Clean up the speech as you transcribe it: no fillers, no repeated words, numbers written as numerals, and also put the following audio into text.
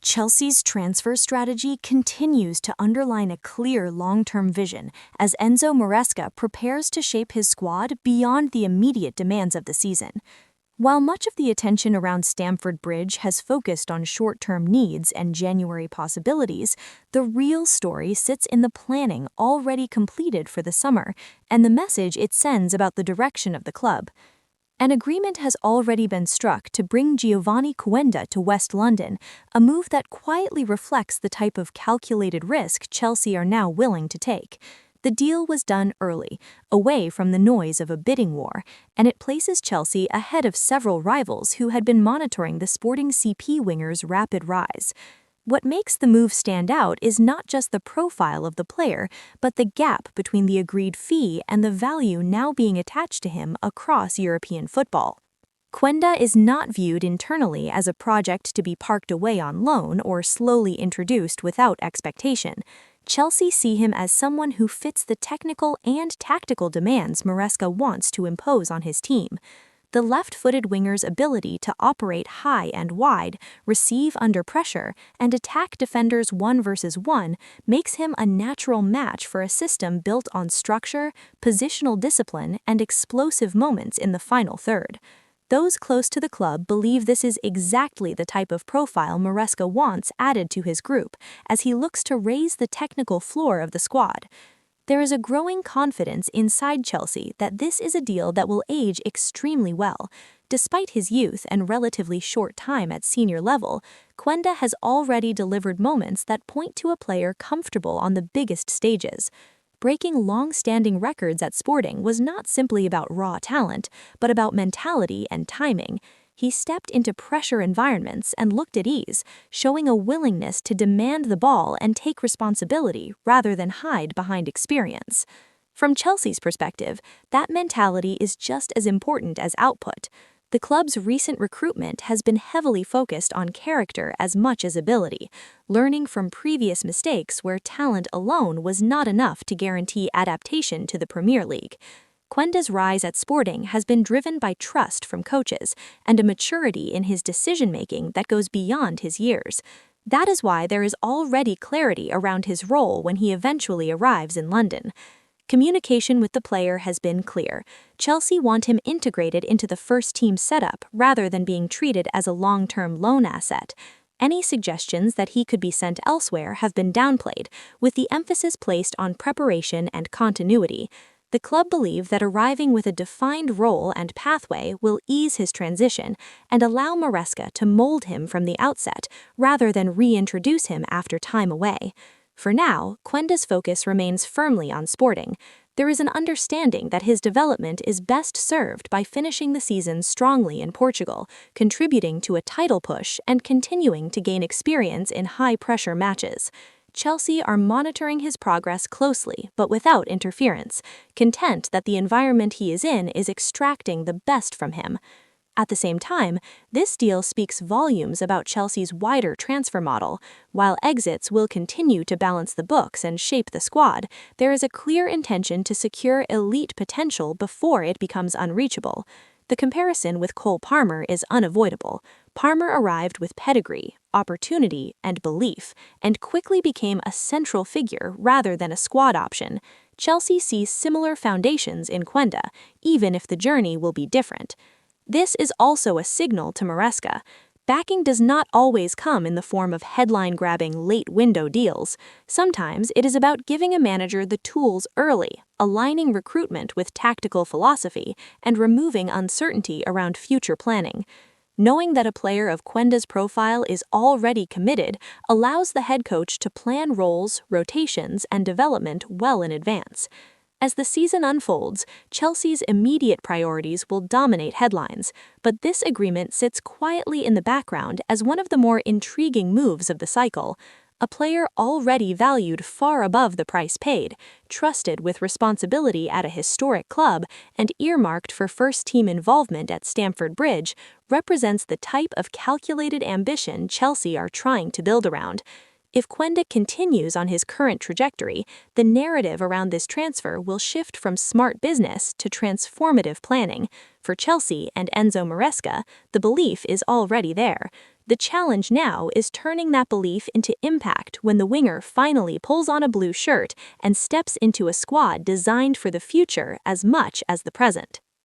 Chelsea's transfer strategy continues to underline a clear long-term vision as Enzo Maresca prepares to shape his squad beyond the immediate demands of the season. While much of the attention around Stamford Bridge has focused on short-term needs and January possibilities, the real story sits in the planning already completed for the summer and the message it sends about the direction of the club. An agreement has already been struck to bring Giovanni Quenda to West London, a move that quietly reflects the type of calculated risk Chelsea are now willing to take. The deal was done early, away from the noise of a bidding war, and it places Chelsea ahead of several rivals who had been monitoring the Sporting CP winger's rapid rise. What makes the move stand out is not just the profile of the player, but the gap between the agreed fee and the value now being attached to him across European football. Quenda is not viewed internally as a project to be parked away on loan or slowly introduced without expectation. Chelsea see him as someone who fits the technical and tactical demands Maresca wants to impose on his team. The left-footed winger's ability to operate high and wide, receive under pressure, and attack defenders 1-versus-1 makes him a natural match for a system built on structure, positional discipline, and explosive moments in the final third. Those close to the club believe this is exactly the type of profile Maresca wants added to his group as he looks to raise the technical floor of the squad. There is a growing confidence inside Chelsea that this is a deal that will age extremely well. Despite his youth and relatively short time at senior level, Quenda has already delivered moments that point to a player comfortable on the biggest stages. Breaking long-standing records at Sporting was not simply about raw talent, but about mentality and timing. He stepped into pressure environments and looked at ease, showing a willingness to demand the ball and take responsibility rather than hide behind experience. From Chelsea's perspective, that mentality is just as important as output. The club's recent recruitment has been heavily focused on character as much as ability, learning from previous mistakes where talent alone was not enough to guarantee adaptation to the Premier League. Quenda's rise at Sporting has been driven by trust from coaches and a maturity in his decision-making that goes beyond his years. That is why there is already clarity around his role when he eventually arrives in London. Communication with the player has been clear. Chelsea want him integrated into the first-team setup rather than being treated as a long-term loan asset. Any suggestions that he could be sent elsewhere have been downplayed, with the emphasis placed on preparation and continuity. The club believe that arriving with a defined role and pathway will ease his transition and allow Maresca to mold him from the outset rather than reintroduce him after time away. For now, Quenda's focus remains firmly on Sporting. There is an understanding that his development is best served by finishing the season strongly in Portugal, contributing to a title push and continuing to gain experience in high-pressure matches. Chelsea are monitoring his progress closely but without interference, content that the environment he is in is extracting the best from him. At the same time, this deal speaks volumes about Chelsea's wider transfer model. While exits will continue to balance the books and shape the squad, there is a clear intention to secure elite potential before it becomes unreachable. The comparison with Cole Palmer is unavoidable. Palmer arrived with pedigree, opportunity, and belief, and quickly became a central figure rather than a squad option. Chelsea sees similar foundations in Quenda, even if the journey will be different. This is also a signal to Maresca. Backing does not always come in the form of headline-grabbing late-window deals. Sometimes it is about giving a manager the tools early, aligning recruitment with tactical philosophy, and removing uncertainty around future planning. Knowing that a player of Quenda's profile is already committed allows the head coach to plan roles, rotations, and development well in advance. As the season unfolds, Chelsea's immediate priorities will dominate headlines, but this agreement sits quietly in the background as one of the more intriguing moves of the cycle. A player already valued far above the price paid, trusted with responsibility at a historic club, and earmarked for first-team involvement at Stamford Bridge, represents the type of calculated ambition Chelsea are trying to build around. If Quenda continues on his current trajectory, the narrative around this transfer will shift from smart business to transformative planning. For Chelsea and Enzo Maresca, the belief is already there. The challenge now is turning that belief into impact when the winger finally pulls on a blue shirt and steps into a squad designed for the future as much as the present.